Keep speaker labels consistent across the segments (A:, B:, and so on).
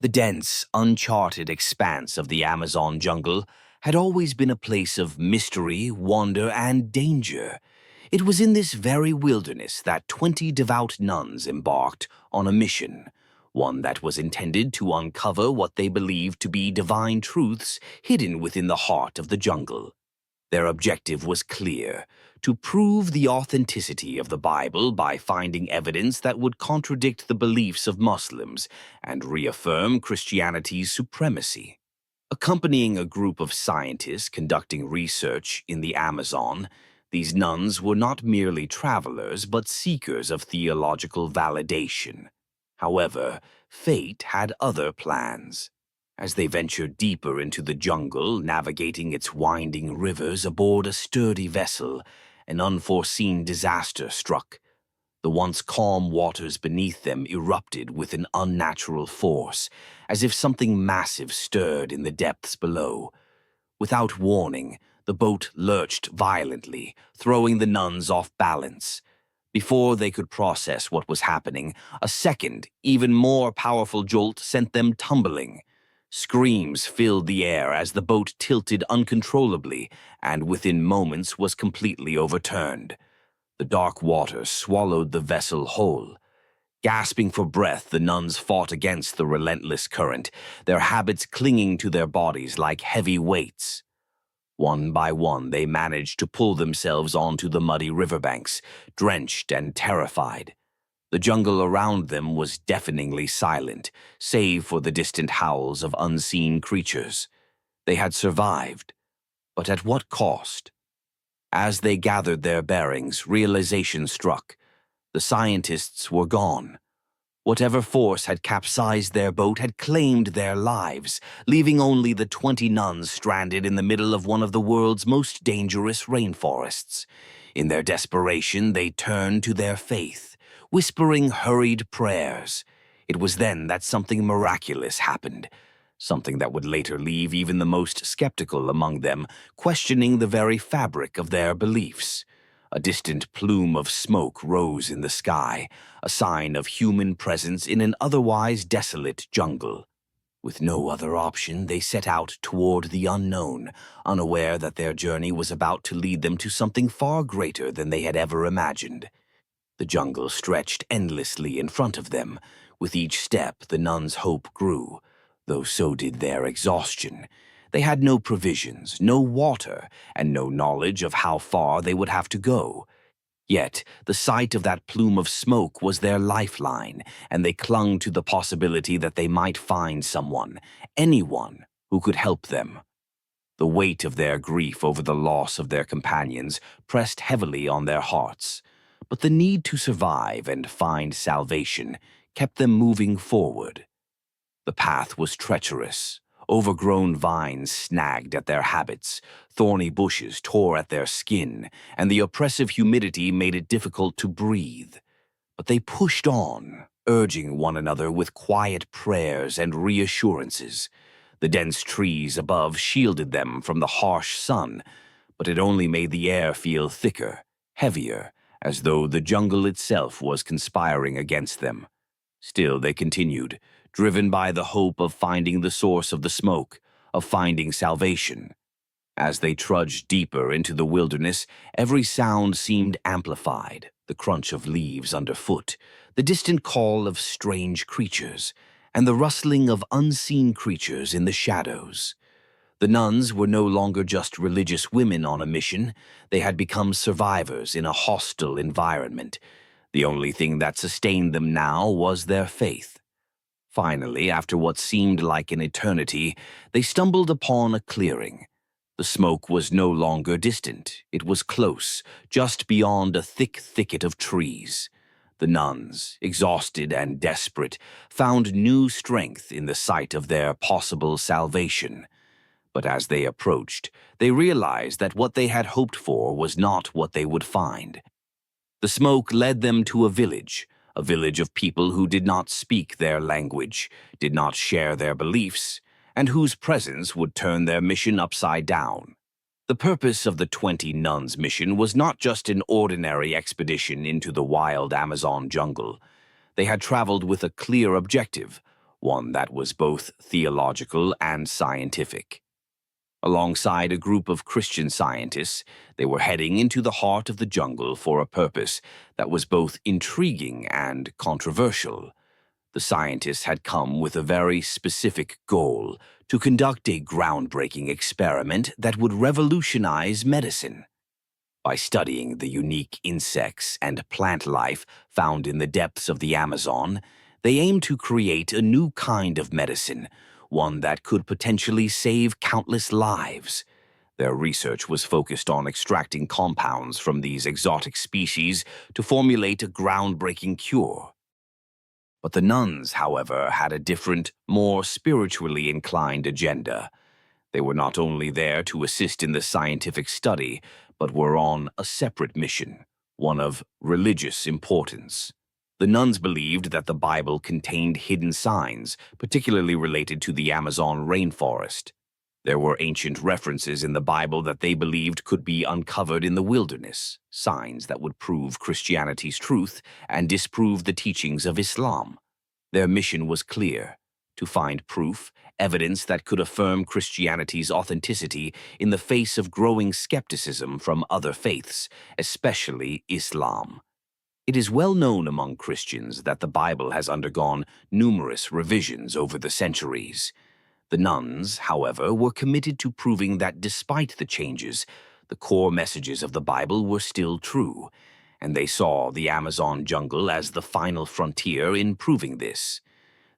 A: The dense, uncharted expanse of the Amazon jungle had always been a place of mystery, wonder, and danger. It was in this very wilderness that 20 devout nuns embarked on a mission, one that was intended to uncover what they believed to be divine truths hidden within the heart of the jungle. Their objective was clear: to prove the authenticity of the Bible by finding evidence that would contradict the beliefs of Muslims and reaffirm Christianity's supremacy. Accompanying a group of scientists conducting research in the Amazon, these nuns were not merely travelers but seekers of theological validation. However, fate had other plans. As they ventured deeper into the jungle, navigating its winding rivers aboard a sturdy vessel, an unforeseen disaster struck. The once calm waters beneath them erupted with an unnatural force, as if something massive stirred in the depths below. Without warning, the boat lurched violently, throwing the nuns off balance. Before they could process what was happening, a second, even more powerful jolt sent them tumbling. Screams filled the air as the boat tilted uncontrollably and within moments was completely overturned. The dark water swallowed the vessel whole. Gasping for breath, the nuns fought against the relentless current, their habits clinging to their bodies like heavy weights. One by one, they managed to pull themselves onto the muddy riverbanks, drenched and terrified. The jungle around them was deafeningly silent, save for the distant howls of unseen creatures. They had survived, but at what cost? As they gathered their bearings, realization struck. The scientists were gone. Whatever force had capsized their boat had claimed their lives, leaving only the 20 nuns stranded in the middle of one of the world's most dangerous rainforests. In their desperation, they turned to their faith, whispering hurried prayers. It was then that something miraculous happened, something that would later leave even the most skeptical among them questioning the very fabric of their beliefs. A distant plume of smoke rose in the sky, a sign of human presence in an otherwise desolate jungle. With no other option, they set out toward the unknown, unaware that their journey was about to lead them to something far greater than they had ever imagined. The jungle stretched endlessly in front of them. With each step, the nuns' hope grew, though so did their exhaustion. They had no provisions, no water, and no knowledge of how far they would have to go. Yet, the sight of that plume of smoke was their lifeline, and they clung to the possibility that they might find someone, anyone, who could help them. The weight of their grief over the loss of their companions pressed heavily on their hearts, but the need to survive and find salvation kept them moving forward. The path was treacherous. Overgrown vines snagged at their habits, thorny bushes tore at their skin, and the oppressive humidity made it difficult to breathe. But they pushed on, urging one another with quiet prayers and reassurances. The dense trees above shielded them from the harsh sun, but it only made the air feel thicker, heavier, as though the jungle itself was conspiring against them. Still they continued, driven by the hope of finding the source of the smoke, of finding salvation. As they trudged deeper into the wilderness, every sound seemed amplified: the crunch of leaves underfoot, the distant call of strange creatures, and the rustling of unseen creatures in the shadows. The nuns were no longer just religious women on a mission. They had become survivors in a hostile environment. The only thing that sustained them now was their faith. Finally, after what seemed like an eternity, they stumbled upon a clearing. The smoke was no longer distant. It was close, just beyond a thick thicket of trees. The nuns, exhausted and desperate, found new strength in the sight of their possible salvation. But as they approached, they realized that what they had hoped for was not what they would find. The smoke led them to a village of people who did not speak their language, did not share their beliefs, and whose presence would turn their mission upside down. The purpose of the 20 nuns' mission was not just an ordinary expedition into the wild Amazon jungle. They had traveled with a clear objective, one that was both theological and scientific. Alongside a group of Christian scientists, they were heading into the heart of the jungle for a purpose that was both intriguing and controversial. The scientists had come with a very specific goal: to conduct a groundbreaking experiment that would revolutionize medicine. By studying the unique insects and plant life found in the depths of the Amazon, they aimed to create a new kind of medicine, one that could potentially save countless lives. Their research was focused on extracting compounds from these exotic species to formulate a groundbreaking cure. But the nuns, however, had a different, more spiritually inclined agenda. They were not only there to assist in the scientific study, but were on a separate mission, one of religious importance. The nuns believed that the Bible contained hidden signs, particularly related to the Amazon rainforest. There were ancient references in the Bible that they believed could be uncovered in the wilderness, signs that would prove Christianity's truth and disprove the teachings of Islam. Their mission was clear: to find proof, evidence that could affirm Christianity's authenticity in the face of growing skepticism from other faiths, especially Islam. It is well known among Christians that the Bible has undergone numerous revisions over the centuries. The nuns, however, were committed to proving that despite the changes, the core messages of the Bible were still true, and they saw the Amazon jungle as the final frontier in proving this.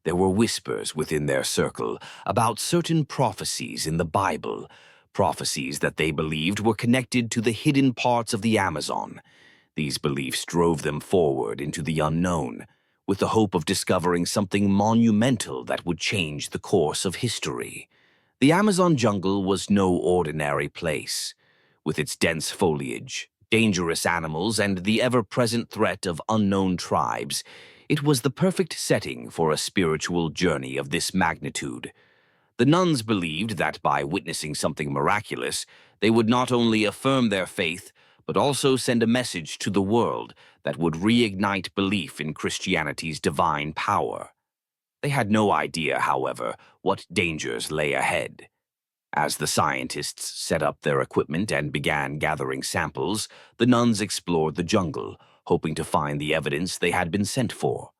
A: There were whispers within their circle about certain prophecies in the Bible, prophecies that they believed were connected to the hidden parts of the Amazon. These beliefs drove them forward into the unknown, with the hope of discovering something monumental that would change the course of history. The Amazon jungle was no ordinary place. With its dense foliage, dangerous animals, and the ever-present threat of unknown tribes, it was the perfect setting for a spiritual journey of this magnitude. The nuns believed that by witnessing something miraculous, they would not only affirm their faith, but also send a message to the world that would reignite belief in Christianity's divine power. They had no idea, however, what dangers lay ahead. As the scientists set up their equipment and began gathering samples, the nuns explored the jungle, hoping to find the evidence they had been sent for.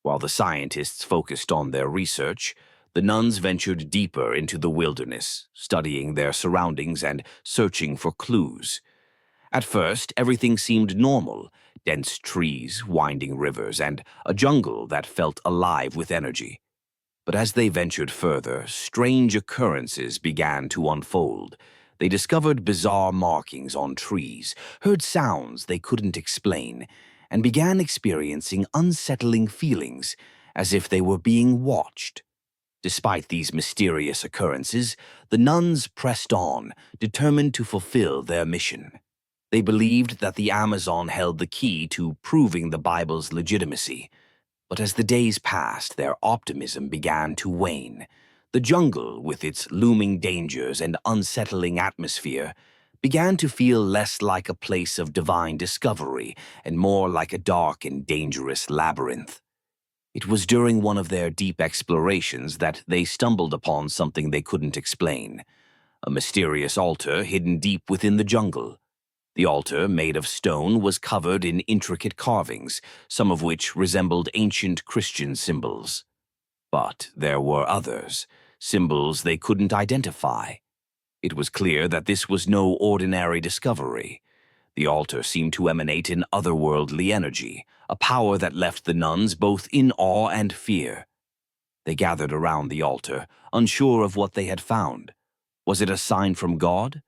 A: While the scientists focused on their research, the nuns ventured deeper into the wilderness, studying their surroundings and searching for clues. At first, everything seemed normal: dense trees, winding rivers, and a jungle that felt alive with energy. But as they ventured further, strange occurrences began to unfold. They discovered bizarre markings on trees, heard sounds they couldn't explain, and began experiencing unsettling feelings, as if they were being watched. Despite these mysterious occurrences, the nuns pressed on, determined to fulfill their mission. They believed that the Amazon held the key to proving the Bible's legitimacy. But as the days passed, their optimism began to wane. The jungle, with its looming dangers and unsettling atmosphere, began to feel less like a place of divine discovery and more like a dark and dangerous labyrinth. It was during one of their deep explorations that they stumbled upon something they couldn't explain: a mysterious altar hidden deep within the jungle. The altar, made of stone, was covered in intricate carvings, some of which resembled ancient Christian symbols. But there were others, symbols they couldn't identify. It was clear that this was no ordinary discovery. The altar seemed to emanate an otherworldly energy, a power that left the nuns both in awe and fear. They gathered around the altar, unsure of what they had found. Was it a sign from God?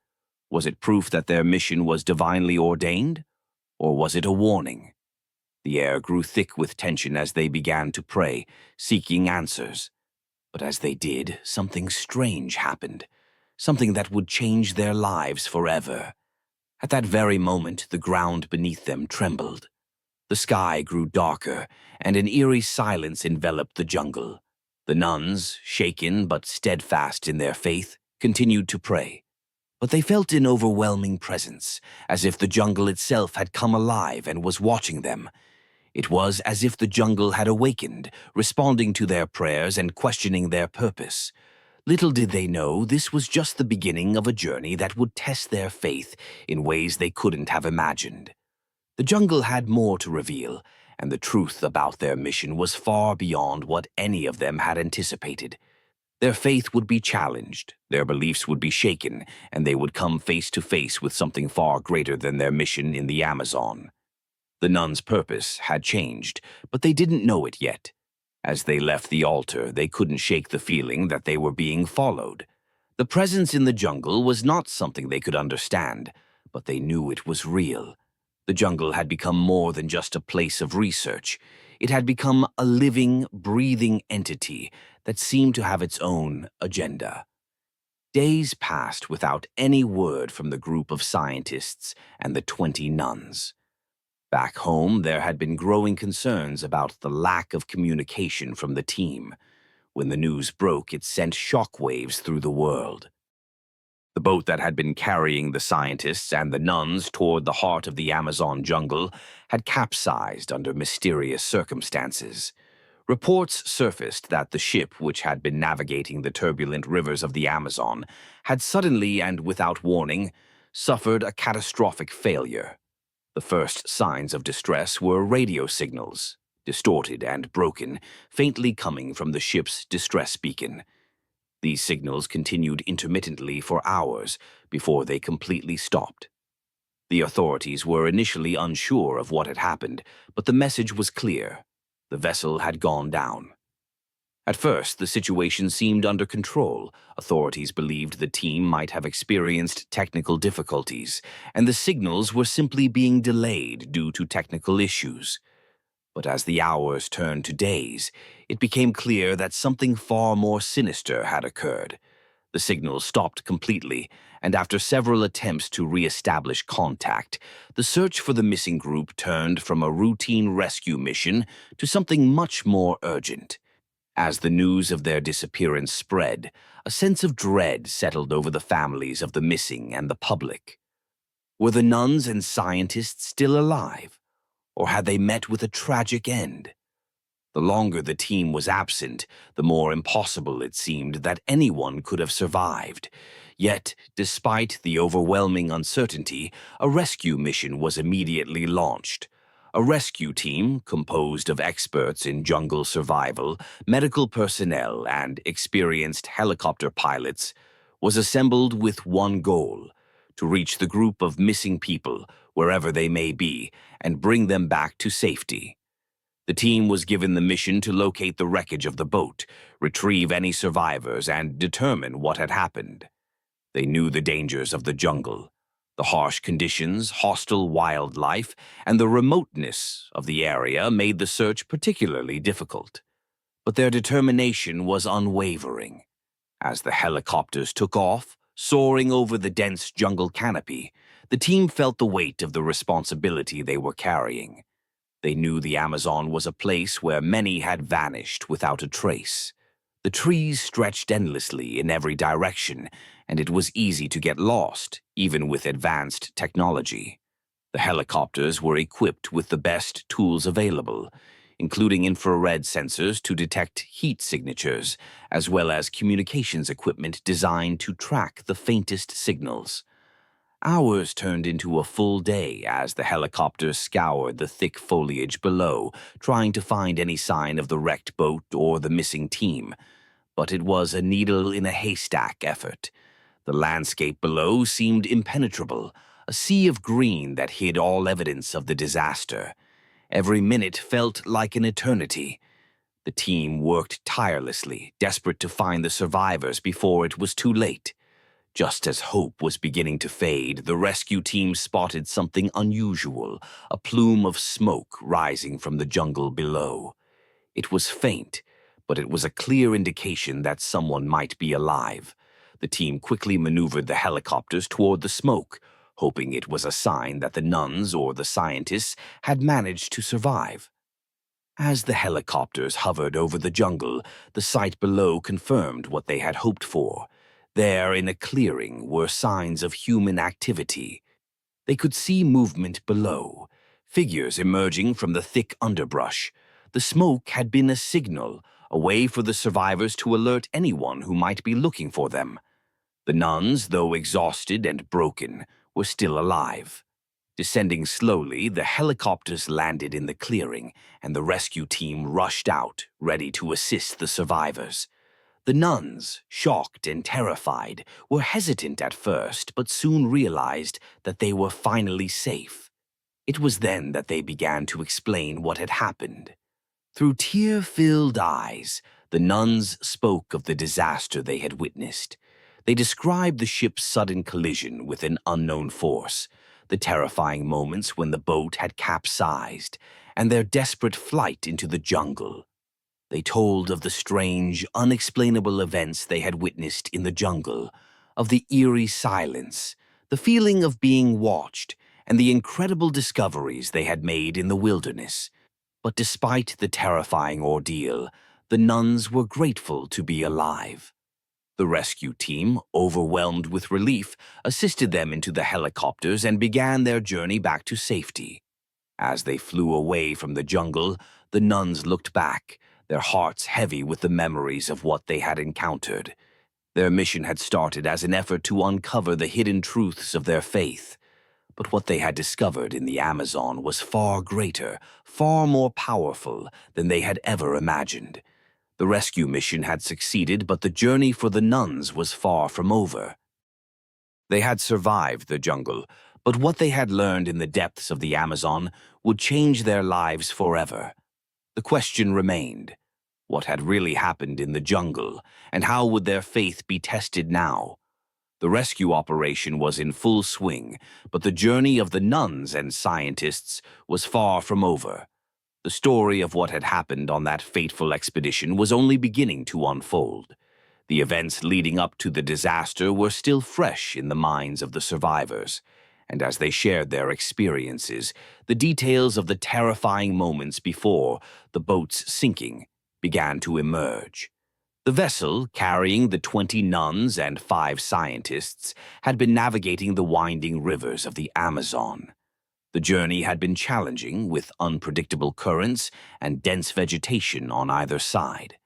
A: Was it proof that their mission was divinely ordained? Or was it a warning? The air grew thick with tension as they began to pray, seeking answers. But as they did, something strange happened, something that would change their lives forever. At that very moment, the ground beneath them trembled. The sky grew darker, and an eerie silence enveloped the jungle. The nuns, shaken but steadfast in their faith, continued to pray. But they felt an overwhelming presence, as if the jungle itself had come alive and was watching them. It was as if the jungle had awakened, responding to their prayers and questioning their purpose. Little did they know this was just the beginning of a journey that would test their faith in ways they couldn't have imagined. The jungle had more to reveal, and the truth about their mission was far beyond what any of them had anticipated. Their faith would be challenged, their beliefs would be shaken, and they would come face to face with something far greater than their mission in the Amazon. The nuns' purpose had changed, but they didn't know it yet. As they left the altar, they couldn't shake the feeling that they were being followed. The presence in the jungle was not something they could understand, but they knew it was real. The jungle had become more than just a place of research. It had become a living, breathing entity that seemed to have its own agenda. Days passed without any word from the group of scientists and the 20 nuns. Back home, there had been growing concerns about the lack of communication from the team. When the news broke, it sent shockwaves through the world. The boat that had been carrying the scientists and the nuns toward the heart of the Amazon jungle had capsized under mysterious circumstances. Reports surfaced that the ship, which had been navigating the turbulent rivers of the Amazon, had suddenly and without warning suffered a catastrophic failure. The first signs of distress were radio signals, distorted and broken, faintly coming from the ship's distress beacon. These signals continued intermittently for hours before they completely stopped. The authorities were initially unsure of what had happened, but the message was clear. The vessel had gone down. At first, the situation seemed under control. Authorities believed the team might have experienced technical difficulties, and the signals were simply being delayed due to technical issues. But as the hours turned to days, it became clear that something far more sinister had occurred. The signals stopped completely, and after several attempts to re-establish contact, the search for the missing group turned from a routine rescue mission to something much more urgent. As the news of their disappearance spread, a sense of dread settled over the families of the missing and the public. Were the nuns and scientists still alive, or had they met with a tragic end? The longer the team was absent, the more impossible it seemed that anyone could have survived. Yet, despite the overwhelming uncertainty, a rescue mission was immediately launched. A rescue team, composed of experts in jungle survival, medical personnel, and experienced helicopter pilots, was assembled with one goal: to reach the group of missing people, wherever they may be, and bring them back to safety. The team was given the mission to locate the wreckage of the boat, retrieve any survivors, and determine what had happened. They knew the dangers of the jungle. The harsh conditions, hostile wildlife, and the remoteness of the area made the search particularly difficult. But their determination was unwavering. As the helicopters took off, soaring over the dense jungle canopy, the team felt the weight of the responsibility they were carrying. They knew the Amazon was a place where many had vanished without a trace. The trees stretched endlessly in every direction, and it was easy to get lost, even with advanced technology. The helicopters were equipped with the best tools available, including infrared sensors to detect heat signatures, as well as communications equipment designed to track the faintest signals. Hours turned into a full day as the helicopters scoured the thick foliage below, trying to find any sign of the wrecked boat or the missing team. But it was a needle in a haystack effort. The landscape below seemed impenetrable, a sea of green that hid all evidence of the disaster. Every minute felt like an eternity. The team worked tirelessly, desperate to find the survivors before it was too late. Just as hope was beginning to fade, the rescue team spotted something unusual, a plume of smoke rising from the jungle below. It was faint, but it was a clear indication that someone might be alive. The team quickly maneuvered the helicopters toward the smoke, hoping it was a sign that the nuns or the scientists had managed to survive. As the helicopters hovered over the jungle, the sight below confirmed what they had hoped for. There, in a clearing, were signs of human activity. They could see movement below, figures emerging from the thick underbrush. The smoke had been a signal, a way for the survivors to alert anyone who might be looking for them. The nuns, though exhausted and broken, were still alive. Descending slowly, the helicopters landed in the clearing, and the rescue team rushed out, ready to assist the survivors. The nuns, shocked and terrified, were hesitant at first, but soon realized that they were finally safe. It was then that they began to explain what had happened. Through tear-filled eyes, the nuns spoke of the disaster they had witnessed. They described the ship's sudden collision with an unknown force, the terrifying moments when the boat had capsized, and their desperate flight into the jungle. They told of the strange, unexplainable events they had witnessed in the jungle, of the eerie silence, the feeling of being watched, and the incredible discoveries they had made in the wilderness. But despite the terrifying ordeal, the nuns were grateful to be alive. The rescue team, overwhelmed with relief, assisted them into the helicopters and began their journey back to safety. As they flew away from the jungle, the nuns looked back, their hearts heavy with the memories of what they had encountered. Their mission had started as an effort to uncover the hidden truths of their faith. But what they had discovered in the Amazon was far greater, far more powerful than they had ever imagined. The rescue mission had succeeded, but the journey for the nuns was far from over. They had survived the jungle, but what they had learned in the depths of the Amazon would change their lives forever. The question remained: what had really happened in the jungle, and how would their faith be tested now? The rescue operation was in full swing, but the journey of the nuns and scientists was far from over. The story of what had happened on that fateful expedition was only beginning to unfold. The events leading up to the disaster were still fresh in the minds of the survivors, and as they shared their experiences, the details of the terrifying moments before the boat's sinking began to emerge. The vessel, carrying the 20 nuns and 5 scientists, had been navigating the winding rivers of the Amazon. The journey had been challenging, with unpredictable currents and dense vegetation on either side.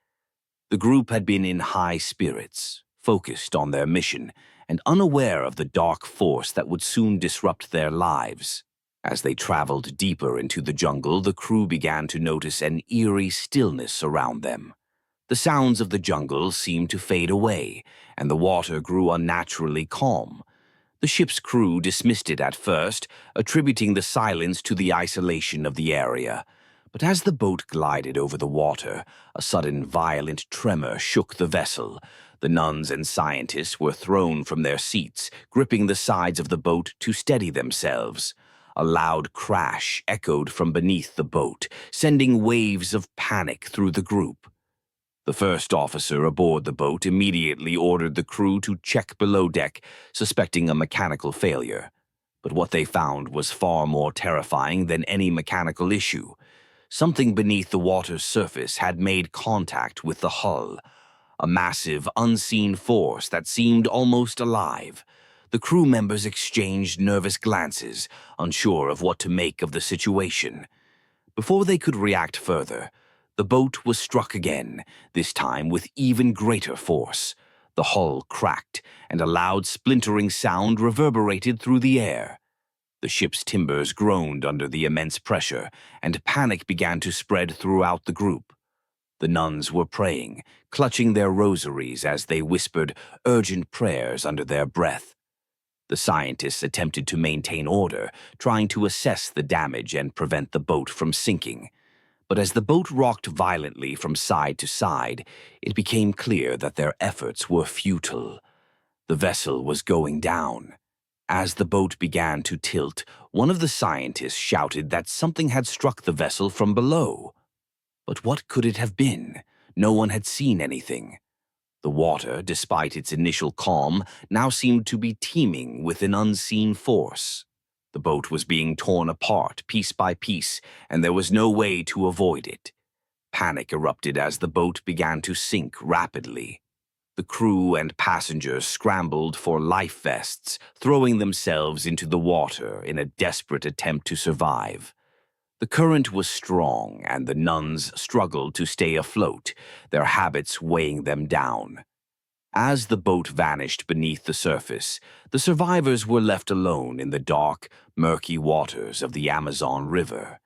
A: The group had been in high spirits, focused on their mission, and unaware of the dark force that would soon disrupt their lives. As they traveled deeper into the jungle, the crew began to notice an eerie stillness around them. The sounds of the jungle seemed to fade away, and the water grew unnaturally calm. The ship's crew dismissed it at first, attributing the silence to the isolation of the area. But as the boat glided over the water, a sudden violent tremor shook the vessel. The nuns and scientists were thrown from their seats, gripping the sides of the boat to steady themselves. A loud crash echoed from beneath the boat, sending waves of panic through the group. The first officer aboard the boat immediately ordered the crew to check below deck, suspecting a mechanical failure. But what they found was far more terrifying than any mechanical issue. Something beneath the water's surface had made contact with the hull, a massive, unseen force that seemed almost alive. The crew members exchanged nervous glances, unsure of what to make of the situation. Before they could react further, the boat was struck again, this time with even greater force. The hull cracked, and a loud splintering sound reverberated through the air. The ship's timbers groaned under the immense pressure, and panic began to spread throughout the group. The nuns were praying, clutching their rosaries as they whispered urgent prayers under their breath. The scientists attempted to maintain order, trying to assess the damage and prevent the boat from sinking. But as the boat rocked violently from side to side, it became clear that their efforts were futile. The vessel was going down. As the boat began to tilt, one of the scientists shouted that something had struck the vessel from below. But what could it have been? No one had seen anything. The water, despite its initial calm, now seemed to be teeming with an unseen force. The boat was being torn apart piece by piece, and there was no way to avoid it. Panic erupted as the boat began to sink rapidly. The crew and passengers scrambled for life vests, throwing themselves into the water in a desperate attempt to survive. The current was strong, and the nuns struggled to stay afloat, their habits weighing them down. As the boat vanished beneath the surface, the survivors were left alone in the dark, murky waters of the Amazon River.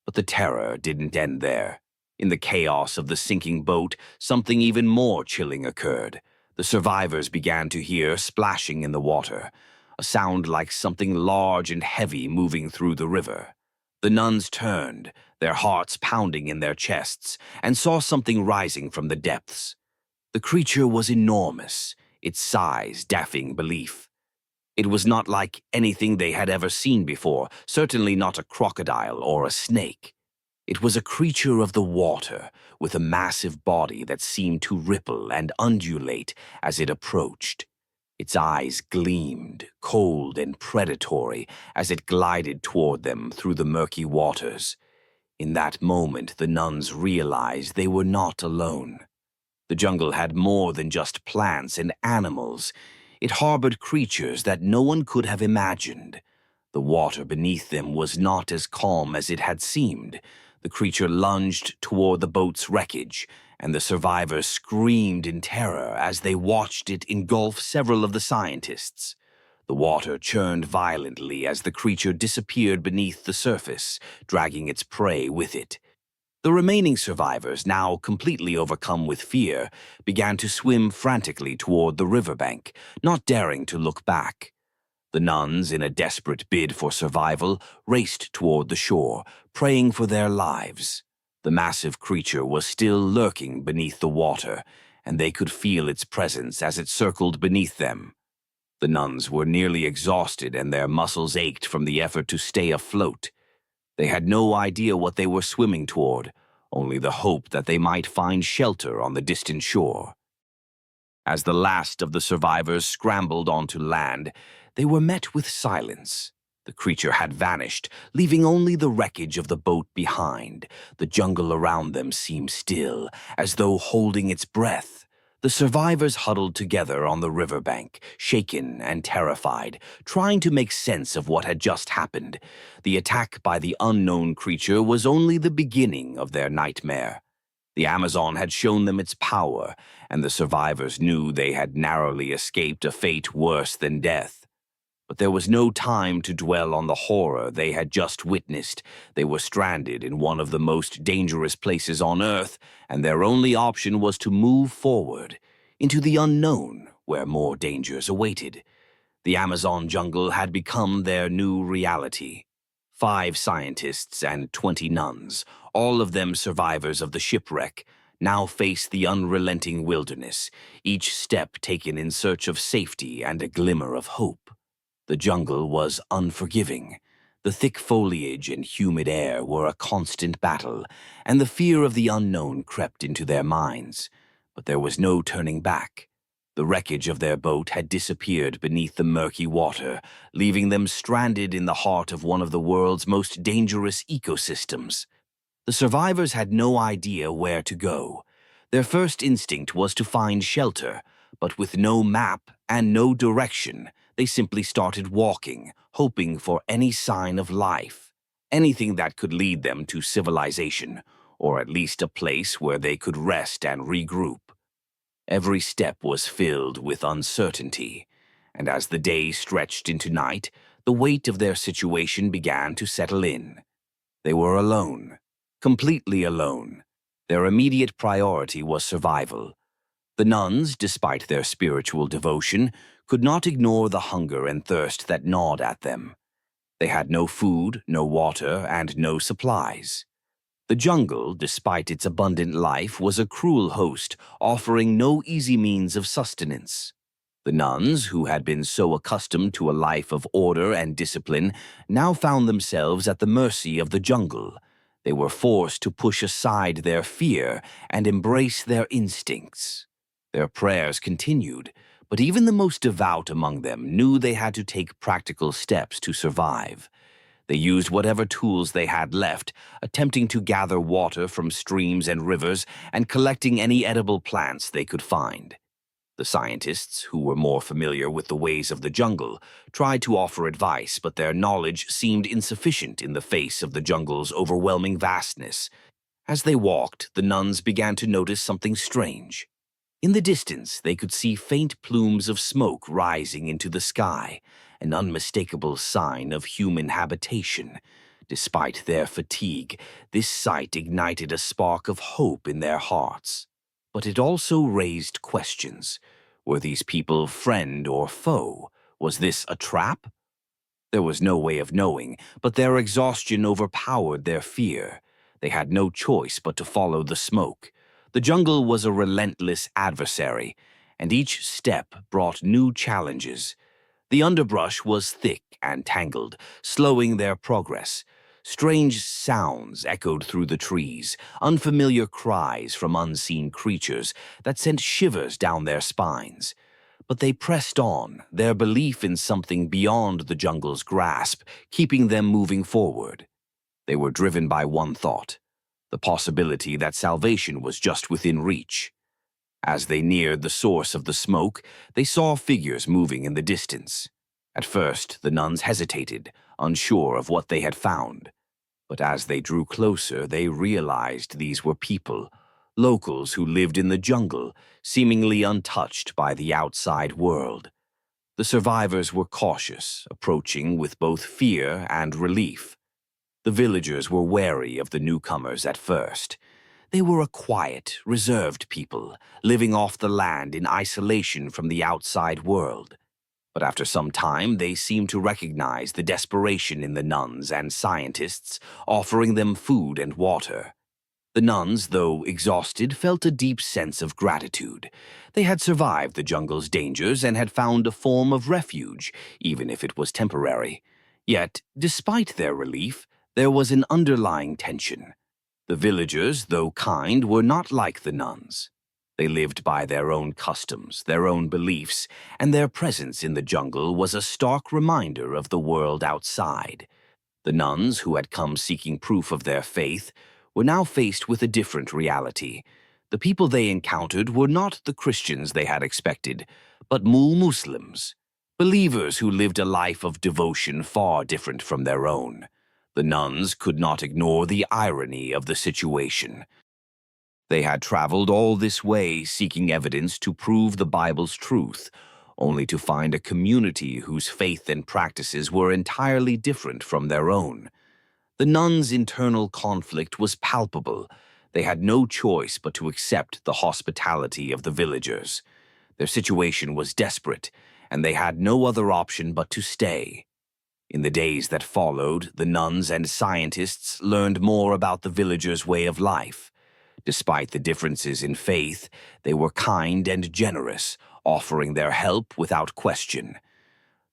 A: But the terror didn't end there. In the chaos of the sinking boat, something even more chilling occurred. The survivors began to hear splashing in the water, a sound like something large and heavy moving through the river. The nuns turned, their hearts pounding in their chests, and saw something rising from the depths. The creature was enormous, its size deafening belief. It was not like anything they had ever seen before, certainly not a crocodile or a snake. It was a creature of the water, with a massive body that seemed to ripple and undulate as it approached. Its eyes gleamed, cold and predatory, as it glided toward them through the murky waters. In that moment, the nuns realized they were not alone. The jungle had more than just plants and animals. It harbored creatures that no one could have imagined. The water beneath them was not as calm as it had seemed. The creature lunged toward the boat's wreckage, and the survivors screamed in terror as they watched it engulf several of the scientists. The water churned violently as the creature disappeared beneath the surface, dragging its prey with it. The remaining survivors, now completely overcome with fear, began to swim frantically toward the riverbank, not daring to look back. The nuns, in a desperate bid for survival, raced toward the shore, praying for their lives. The massive creature was still lurking beneath the water, and they could feel its presence as it circled beneath them. The nuns were nearly exhausted, and their muscles ached from the effort to stay afloat. They had no idea what they were swimming toward, only the hope that they might find shelter on the distant shore. As the last of the survivors scrambled onto land, they were met with silence. The creature had vanished, leaving only the wreckage of the boat behind. The jungle around them seemed still, as though holding its breath. The survivors huddled together on the riverbank, shaken and terrified, trying to make sense of what had just happened. The attack by the unknown creature was only the beginning of their nightmare. The Amazon had shown them its power, and the survivors knew they had narrowly escaped a fate worse than death. But there was no time to dwell on the horror they had just witnessed. They were stranded in one of the most dangerous places on Earth, and their only option was to move forward, into the unknown, where more dangers awaited. The Amazon jungle had become their new reality. 5 scientists and 20 nuns, all of them survivors of the shipwreck, now faced the unrelenting wilderness, each step taken in search of safety and a glimmer of hope. The jungle was unforgiving. The thick foliage and humid air were a constant battle, and the fear of the unknown crept into their minds. But there was no turning back. The wreckage of their boat had disappeared beneath the murky water, leaving them stranded in the heart of one of the world's most dangerous ecosystems. The survivors had no idea where to go. Their first instinct was to find shelter, but with no map and no direction, they simply started walking, hoping for any sign of life, anything that could lead them to civilization, or at least a place where they could rest and regroup. Every step was filled with uncertainty, and as the day stretched into night, the weight of their situation began to settle in. They were alone, completely alone. Their immediate priority was survival. The nuns, despite their spiritual devotion, could not ignore the hunger and thirst that gnawed at them. They had no food, no water, and no supplies. The jungle, despite its abundant life, was a cruel host, offering no easy means of sustenance. The nuns, who had been so accustomed to a life of order and discipline, now found themselves at the mercy of the jungle. They were forced to push aside their fear and embrace their instincts. Their prayers continued, but even the most devout among them knew they had to take practical steps to survive. They used whatever tools they had left, attempting to gather water from streams and rivers and collecting any edible plants they could find. The scientists, who were more familiar with the ways of the jungle, tried to offer advice, but their knowledge seemed insufficient in the face of the jungle's overwhelming vastness. As they walked, the nuns began to notice something strange. In the distance, they could see faint plumes of smoke rising into the sky, an unmistakable sign of human habitation. Despite their fatigue, this sight ignited a spark of hope in their hearts. But it also raised questions. Were these people friend or foe? Was this a trap? There was no way of knowing, but their exhaustion overpowered their fear. They had no choice but to follow the smoke. The jungle was a relentless adversary, and each step brought new challenges. The underbrush was thick and tangled, slowing their progress. Strange sounds echoed through the trees, unfamiliar cries from unseen creatures that sent shivers down their spines. But they pressed on, their belief in something beyond the jungle's grasp, keeping them moving forward. They were driven by one thought: the possibility that salvation was just within reach. As they neared the source of the smoke, they saw figures moving in the distance. At first, the nuns hesitated, unsure of what they had found. But as they drew closer, they realized these were people, locals who lived in the jungle, seemingly untouched by the outside world. The survivors were cautious, approaching with both fear and relief. The villagers were wary of the newcomers at first. They were a quiet, reserved people, living off the land in isolation from the outside world. But after some time, they seemed to recognize the desperation in the nuns and scientists, offering them food and water. The nuns, though exhausted, felt a deep sense of gratitude. They had survived the jungle's dangers and had found a form of refuge, even if it was temporary. Yet, despite their relief, there was an underlying tension. The villagers, though kind, were not like the nuns. They lived by their own customs, their own beliefs, and their presence in the jungle was a stark reminder of the world outside. The nuns, who had come seeking proof of their faith, were now faced with a different reality. The people they encountered were not the Christians they had expected, but Muslims, believers who lived a life of devotion far different from their own. The nuns could not ignore the irony of the situation. They had traveled all this way seeking evidence to prove the Bible's truth, only to find a community whose faith and practices were entirely different from their own. The nuns' internal conflict was palpable. They had no choice but to accept the hospitality of the villagers. Their situation was desperate, and they had no other option but to stay. In the days that followed, the nuns and scientists learned more about the villagers' way of life. Despite the differences in faith, they were kind and generous, offering their help without question.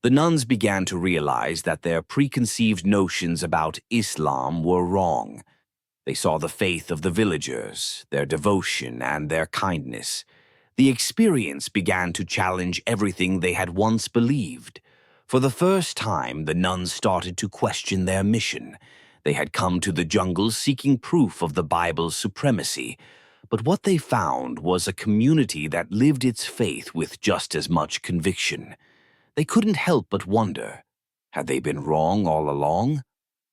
A: The nuns began to realize that their preconceived notions about Islam were wrong. They saw the faith of the villagers, their devotion, and their kindness. The experience began to challenge everything they had once believed. For the first time, the nuns started to question their mission. They had come to the jungle seeking proof of the Bible's supremacy, but what they found was a community that lived its faith with just as much conviction. They couldn't help but wonder, had they been wrong all along?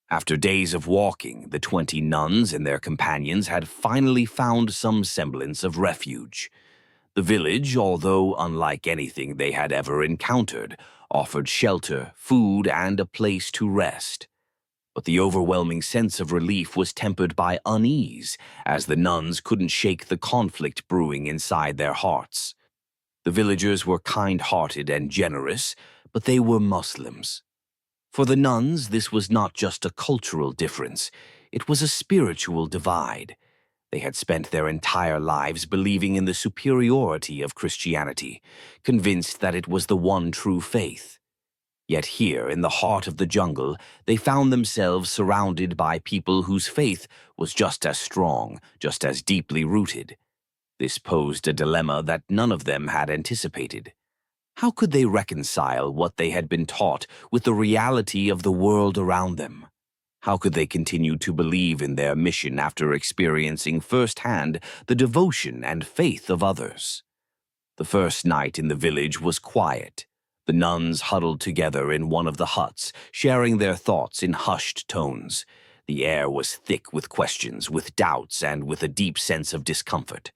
A: After days of walking, the 20 nuns and their companions had finally found some semblance of refuge. The village, although unlike anything they had ever encountered, offered shelter, food, and a place to rest. But the overwhelming sense of relief was tempered by unease, as the nuns couldn't shake the conflict brewing inside their hearts. The villagers were kind-hearted and generous, but they were Muslims. For the nuns, this was not just a cultural difference, it was a spiritual divide. They had spent their entire lives believing in the superiority of Christianity, convinced that it was the one true faith. Yet here, in the heart of the jungle, they found themselves surrounded by people whose faith was just as strong, just as deeply rooted. This posed a dilemma that none of them had anticipated. How could they reconcile what they had been taught with the reality of the world around them? How could they continue to believe in their mission after experiencing firsthand the devotion and faith of others? The first night in the village was quiet. The nuns huddled together in one of the huts, sharing their thoughts in hushed tones. The air was thick with questions, with doubts, and with a deep sense of discomfort.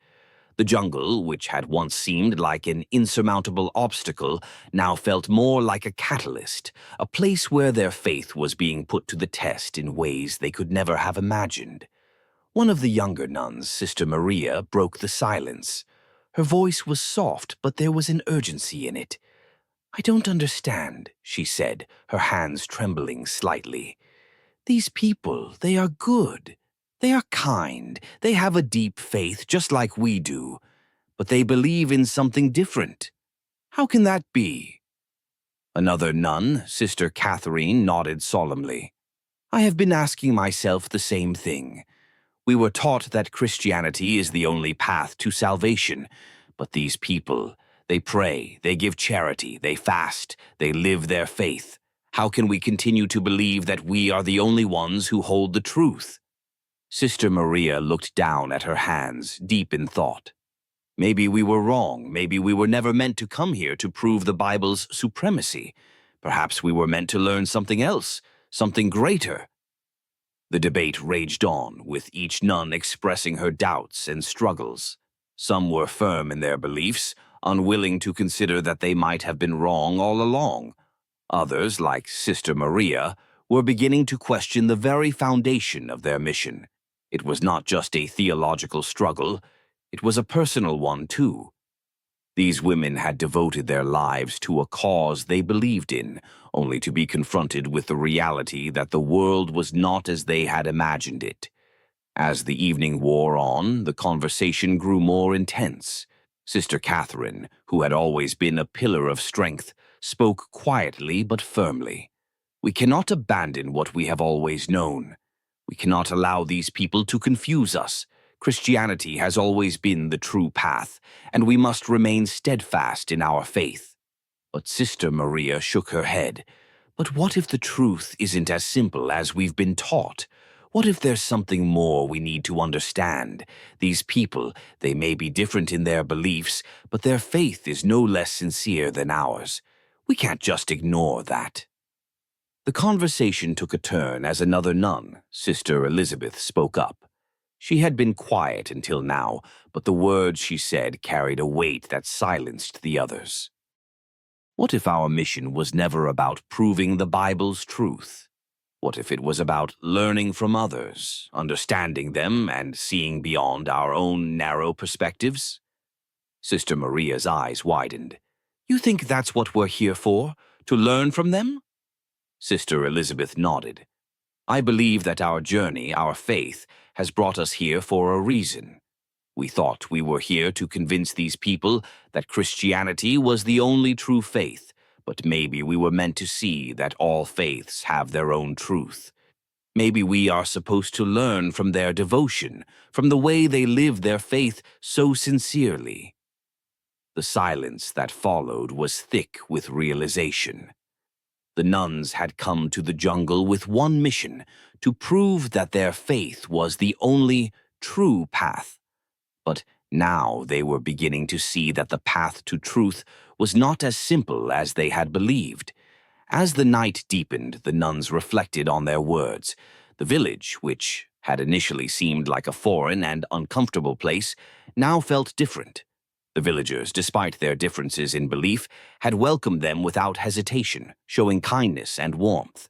A: The jungle, which had once seemed like an insurmountable obstacle, now felt more like a catalyst, a place where their faith was being put to the test in ways they could never have imagined. One of the younger nuns, Sister Maria, broke the silence. Her voice was soft, but there was an urgency in it. "I don't understand," she said, her hands trembling slightly. "These people, they are good. They are kind. They have a deep faith, just like we do. But they believe in something different. How can that be?" Another nun, Sister Catherine, nodded solemnly. "I have been asking myself the same thing. We were taught that Christianity is the only path to salvation, but these people, they pray, they give charity, they fast, they live their faith. How can we continue to believe that we are the only ones who hold the truth?" Sister Maria looked down at her hands, deep in thought. "Maybe we were wrong. Maybe we were never meant to come here to prove the Bible's supremacy. Perhaps we were meant to learn something else, something greater." The debate raged on, with each nun expressing her doubts and struggles. Some were firm in their beliefs, unwilling to consider that they might have been wrong all along. Others, like Sister Maria, were beginning to question the very foundation of their mission. It was not just a theological struggle, it was a personal one too. These women had devoted their lives to a cause they believed in, only to be confronted with the reality that the world was not as they had imagined it. As the evening wore on, the conversation grew more intense. Sister Catherine, who had always been a pillar of strength, spoke quietly but firmly. "We cannot abandon what we have always known. We cannot allow these people to confuse us. Christianity has always been the true path, and we must remain steadfast in our faith." But Sister Maria shook her head. "But what if the truth isn't as simple as we've been taught? What if there's something more we need to understand? These people, they may be different in their beliefs, but their faith is no less sincere than ours. We can't just ignore that." The conversation took a turn as another nun, Sister Elizabeth, spoke up. She had been quiet until now, but the words she said carried a weight that silenced the others. "What if our mission was never about proving the Bible's truth? What if it was about learning from others, understanding them, and seeing beyond our own narrow perspectives?" Sister Maria's eyes widened. "You think that's what we're here for? To learn from them?" Sister Elizabeth nodded. "I believe that our journey, our faith, has brought us here for a reason. We thought we were here to convince these people that Christianity was the only true faith, but maybe we were meant to see that all faiths have their own truth. Maybe we are supposed to learn from their devotion, from the way they live their faith so sincerely." The silence that followed was thick with realization. The nuns had come to the jungle with one mission: to prove that their faith was the only true path. But now they were beginning to see that the path to truth was not as simple as they had believed. As the night deepened, the nuns reflected on their words. The village, which had initially seemed like a foreign and uncomfortable place, now felt different. The villagers, despite their differences in belief, had welcomed them without hesitation, showing kindness and warmth.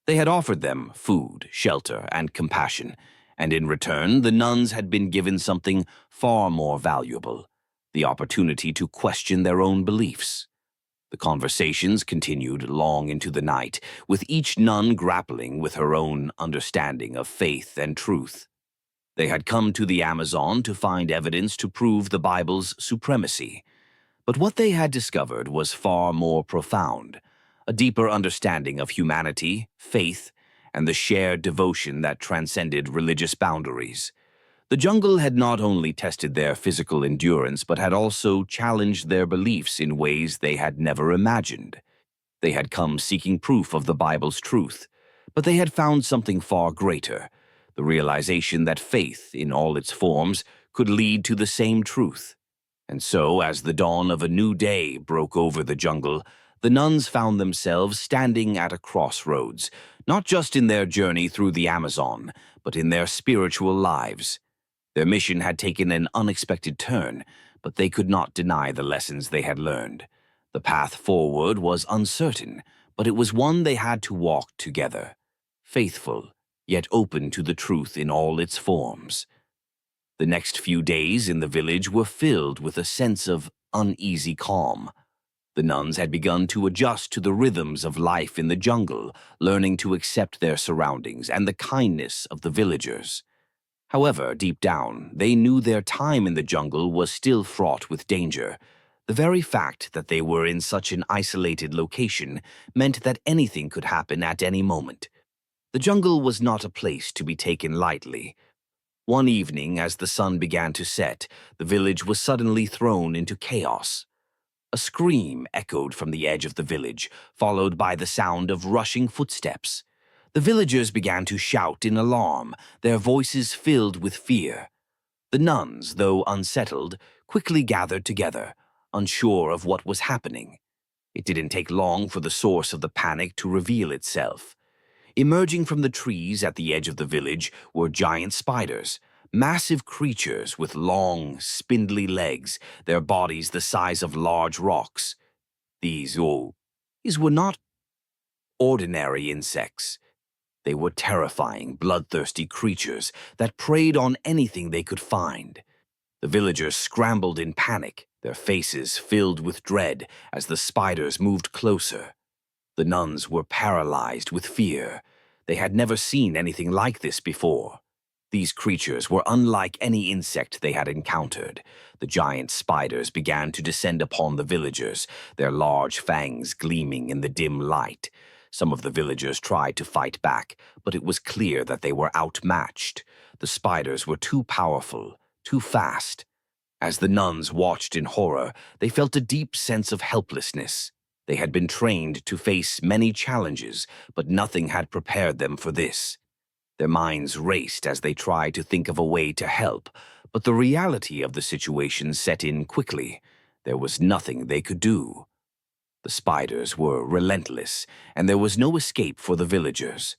A: They had offered them food, shelter, and compassion, and in return the nuns had been given something far more valuable: the opportunity to question their own beliefs. The conversations continued long into the night, with each nun grappling with her own understanding of faith and truth. They had come to the Amazon to find evidence to prove the Bible's supremacy. But what they had discovered was far more profound: a deeper understanding of humanity, faith, and the shared devotion that transcended religious boundaries. The jungle had not only tested their physical endurance, but had also challenged their beliefs in ways they had never imagined. They had come seeking proof of the Bible's truth, but they had found something far greater: the realization that faith, in all its forms, could lead to the same truth. And so, as the dawn of a new day broke over the jungle, the nuns found themselves standing at a crossroads, not just in their journey through the Amazon, but in their spiritual lives. Their mission had taken an unexpected turn, but they could not deny the lessons they had learned. The path forward was uncertain, but it was one they had to walk together, faithful, yet open to the truth in all its forms. The next few days in the village were filled with a sense of uneasy calm. The nuns had begun to adjust to the rhythms of life in the jungle, learning to accept their surroundings and the kindness of the villagers. However, deep down, they knew their time in the jungle was still fraught with danger. The very fact that they were in such an isolated location meant that anything could happen at any moment. The jungle was not a place to be taken lightly. One evening, as the sun began to set, the village was suddenly thrown into chaos. A scream echoed from the edge of the village, followed by the sound of rushing footsteps. The villagers began to shout in alarm, their voices filled with fear. The nuns, though unsettled, quickly gathered together, unsure of what was happening. It didn't take long for the source of the panic to reveal itself. Emerging from the trees at the edge of the village were giant spiders, massive creatures with long, spindly legs, their bodies the size of large rocks. These were not ordinary insects. They were terrifying, bloodthirsty creatures that preyed on anything they could find. The villagers scrambled in panic, their faces filled with dread as the spiders moved closer. The nuns were paralyzed with fear. They had never seen anything like this before. These creatures were unlike any insect they had encountered. The giant spiders began to descend upon the villagers, their large fangs gleaming in the dim light. Some of the villagers tried to fight back, but it was clear that they were outmatched. The spiders were too powerful, too fast. As the nuns watched in horror, they felt a deep sense of helplessness. They had been trained to face many challenges, but nothing had prepared them for this. Their minds raced as they tried to think of a way to help, but the reality of the situation set in quickly. There was nothing they could do. The spiders were relentless, and there was no escape for the villagers.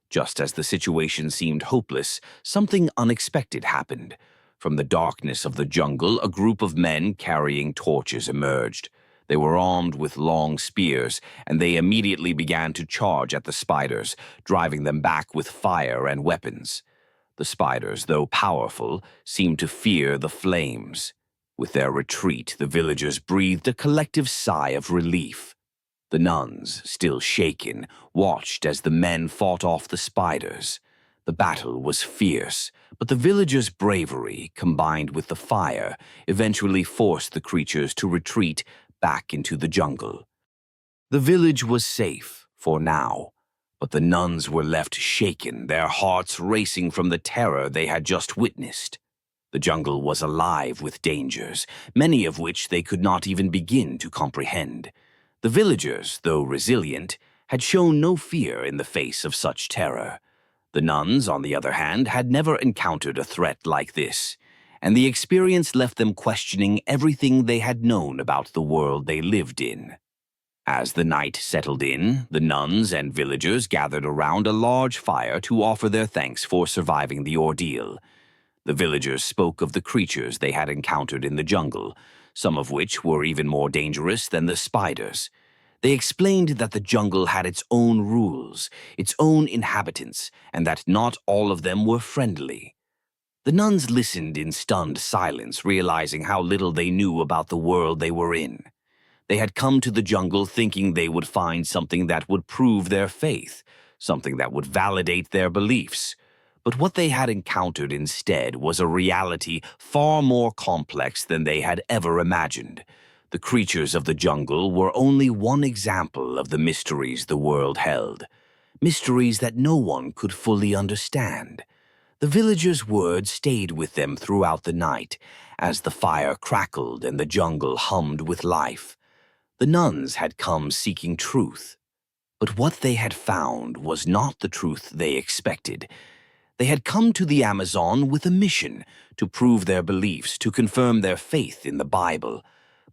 A: Just as the situation seemed hopeless, something unexpected happened. From the darkness of the jungle, a group of men carrying torches emerged. They were armed with long spears, and they immediately began to charge at the spiders, driving them back with fire and weapons. The spiders, though powerful, seemed to fear the flames. With their retreat, the villagers breathed a collective sigh of relief. The nuns, still shaken, watched as the men fought off the spiders. The battle was fierce, but the villagers' bravery, combined with the fire, eventually forced the creatures to retreat back into the jungle. The village was safe, for now, but the nuns were left shaken, their hearts racing from the terror they had just witnessed. The jungle was alive with dangers, many of which they could not even begin to comprehend. The villagers, though resilient, had shown no fear in the face of such terror. The nuns, on the other hand, had never encountered a threat like this, and the experience left them questioning everything they had known about the world they lived in. As the night settled in, the nuns and villagers gathered around a large fire to offer their thanks for surviving the ordeal. The villagers spoke of the creatures they had encountered in the jungle, some of which were even more dangerous than the spiders. They explained that the jungle had its own rules, its own inhabitants, and that not all of them were friendly. The nuns listened in stunned silence, realizing how little they knew about the world they were in. They had come to the jungle thinking they would find something that would prove their faith, something that would validate their beliefs. But what they had encountered instead was a reality far more complex than they had ever imagined. The creatures of the jungle were only one example of the mysteries the world held, mysteries that no one could fully understand. The villagers' words stayed with them throughout the night, as the fire crackled and the jungle hummed with life. The nuns had come seeking truth, but what they had found was not the truth they expected. They had come to the Amazon with a mission to prove their beliefs, to confirm their faith in the Bible.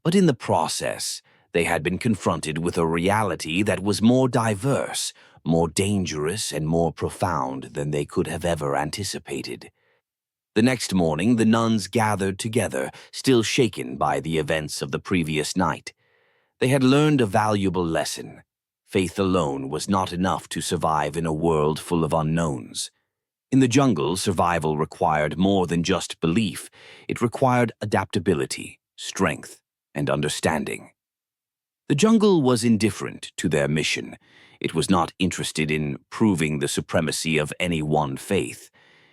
A: But in the process, they had been confronted with a reality that was more diverse, more dangerous, and more profound than they could have ever anticipated. The next morning, the nuns gathered together, still shaken by the events of the previous night. They had learned a valuable lesson. Faith alone was not enough to survive in a world full of unknowns. In the jungle, survival required more than just belief. It required adaptability, strength, and understanding. The jungle was indifferent to their mission. It was not interested in proving the supremacy of any one faith.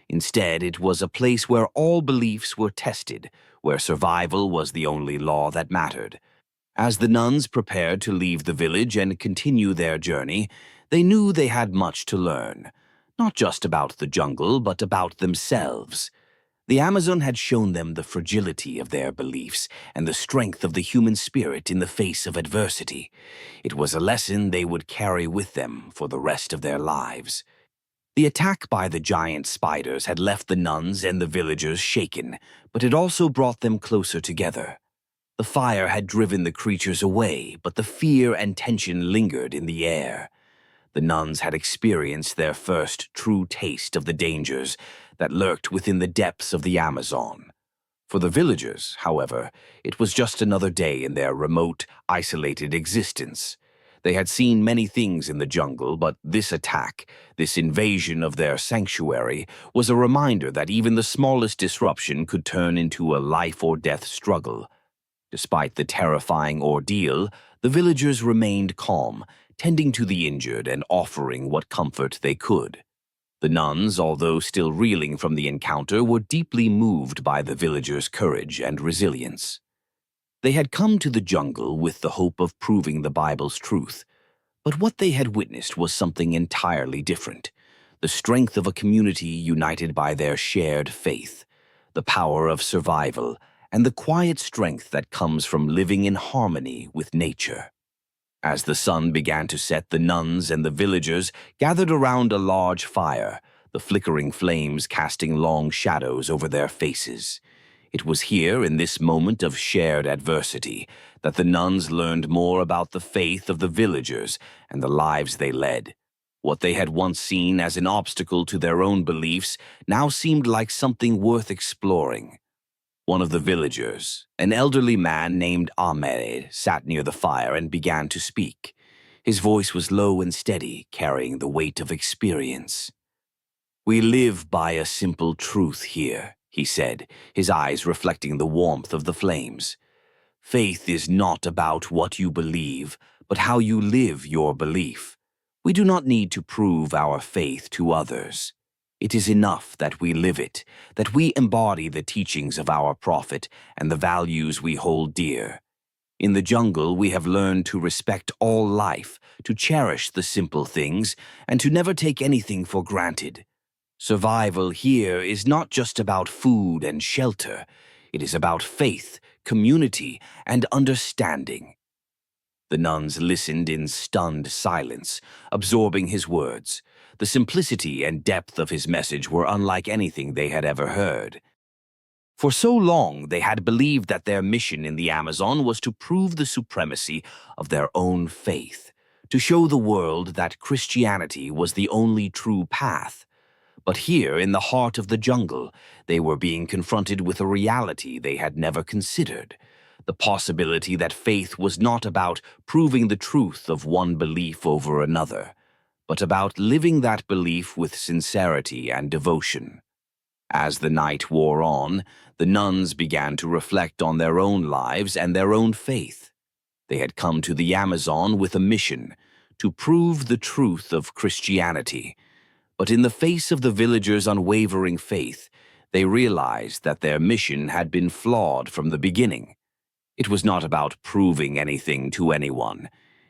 A: Instead, it was a place where all beliefs were tested, where survival was the only law that mattered. As the nuns prepared to leave the village and continue their journey, they knew they had much to learn, not just about the jungle, but about themselves. The Amazon had shown them the fragility of their beliefs and the strength of the human spirit in the face of adversity. It was a lesson they would carry with them for the rest of their lives. The attack by the giant spiders had left the nuns and the villagers shaken, but it also brought them closer together. The fire had driven the creatures away, but the fear and tension lingered in the air. The nuns had experienced their first true taste of the dangers that lurked within the depths of the Amazon. For the villagers, however, it was just another day in their remote, isolated existence. They had seen many things in the jungle, but this attack, this invasion of their sanctuary, was a reminder that even the smallest disruption could turn into a life-or-death struggle. Despite the terrifying ordeal, the villagers remained calm, tending to the injured and offering what comfort they could. The nuns, although still reeling from the encounter, were deeply moved by the villagers' courage and resilience. They had come to the jungle with the hope of proving the Bible's truth, but what they had witnessed was something entirely different: the strength of a community united by their shared faith, the power of survival, and the quiet strength that comes from living in harmony with nature. As the sun began to set, the nuns and the villagers gathered around a large fire, the flickering flames casting long shadows over their faces. It was here, in this moment of shared adversity, that the nuns learned more about the faith of the villagers and the lives they led. What they had once seen as an obstacle to their own beliefs now seemed like something worth exploring. One of the villagers, an elderly man named Ahmed, sat near the fire and began to speak. His voice was low and steady, carrying the weight of experience. "We live by a simple truth here," he said, his eyes reflecting the warmth of the flames. "Faith is not about what you believe, but how you live your belief. We do not need to prove our faith to others. It is enough that we live it, that we embody the teachings of our prophet and the values we hold dear. In the jungle, we have learned to respect all life, to cherish the simple things, and to never take anything for granted. Survival here is not just about food and shelter. It is about faith, community, and understanding." The nuns listened in stunned silence, absorbing his words. The simplicity and depth of his message were unlike anything they had ever heard. For so long, they had believed that their mission in the Amazon was to prove the supremacy of their own faith, to show the world that Christianity was the only true path. But here, in the heart of the jungle, they were being confronted with a reality they had never considered: the possibility that faith was not about proving the truth of one belief over another, but about living that belief with sincerity and devotion. As the night wore on, the nuns began to reflect on their own lives and their own faith. They had come to the Amazon with a mission: to prove the truth of Christianity. But in the face of the villagers' unwavering faith, they realized that their mission had been flawed from the beginning. It was not about proving anything to anyone.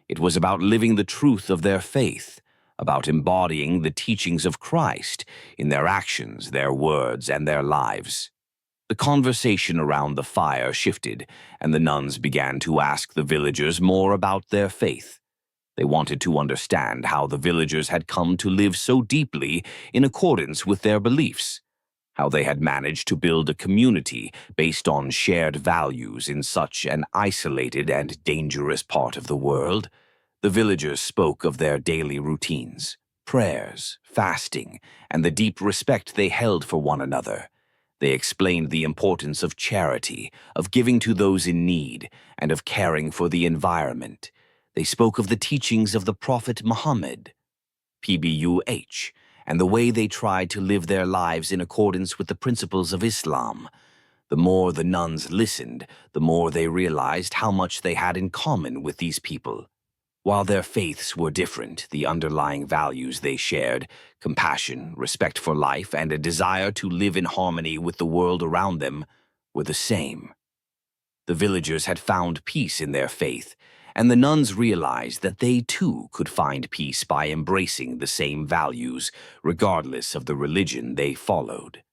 A: It was about living the truth of their faith, about embodying the teachings of Christ in their actions, their words, and their lives. The conversation around the fire shifted, and the nuns began to ask the villagers more about their faith. They wanted to understand how the villagers had come to live so deeply in accordance with their beliefs, how they had managed to build a community based on shared values in such an isolated and dangerous part of the world. The villagers spoke of their daily routines, prayers, fasting, and the deep respect they held for one another. They explained the importance of charity, of giving to those in need, and of caring for the environment. They spoke of the teachings of the Prophet Muhammad, PBUH, and the way they tried to live their lives in accordance with the principles of Islam. The more the nuns listened, the more they realized how much they had in common with these people. While their faiths were different, the underlying values they shared, compassion, respect for life, and a desire to live in harmony with the world around them, were the same. The villagers had found peace in their faith, and the nuns realized that they too could find peace by embracing the same values, regardless of the religion they followed.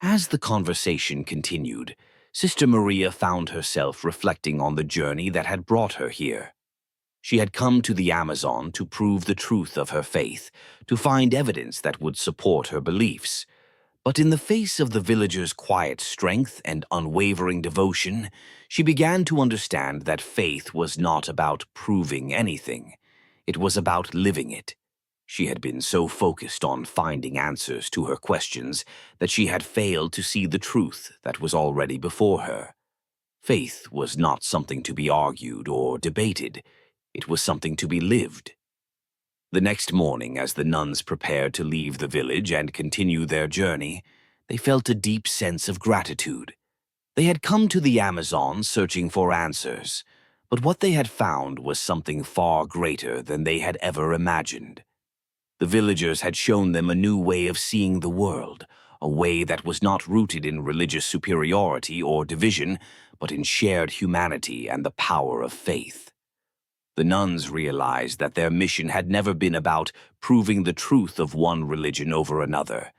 A: As the conversation continued, Sister Maria found herself reflecting on the journey that had brought her here. She had come to the Amazon to prove the truth of her faith, to find evidence that would support her beliefs. But in the face of the villagers' quiet strength and unwavering devotion, she began to understand that faith was not about proving anything. It was about living it. She had been so focused on finding answers to her questions that she had failed to see the truth that was already before her. Faith was not something to be argued or debated. It was something to be lived. The next morning, as the nuns prepared to leave the village and continue their journey, they felt a deep sense of gratitude. They had come to the Amazon searching for answers, but what they had found was something far greater than they had ever imagined. The villagers had shown them a new way of seeing the world, a way that was not rooted in religious superiority or division, but in shared humanity and the power of faith. The nuns realized that their mission had never been about proving the truth of one religion over another.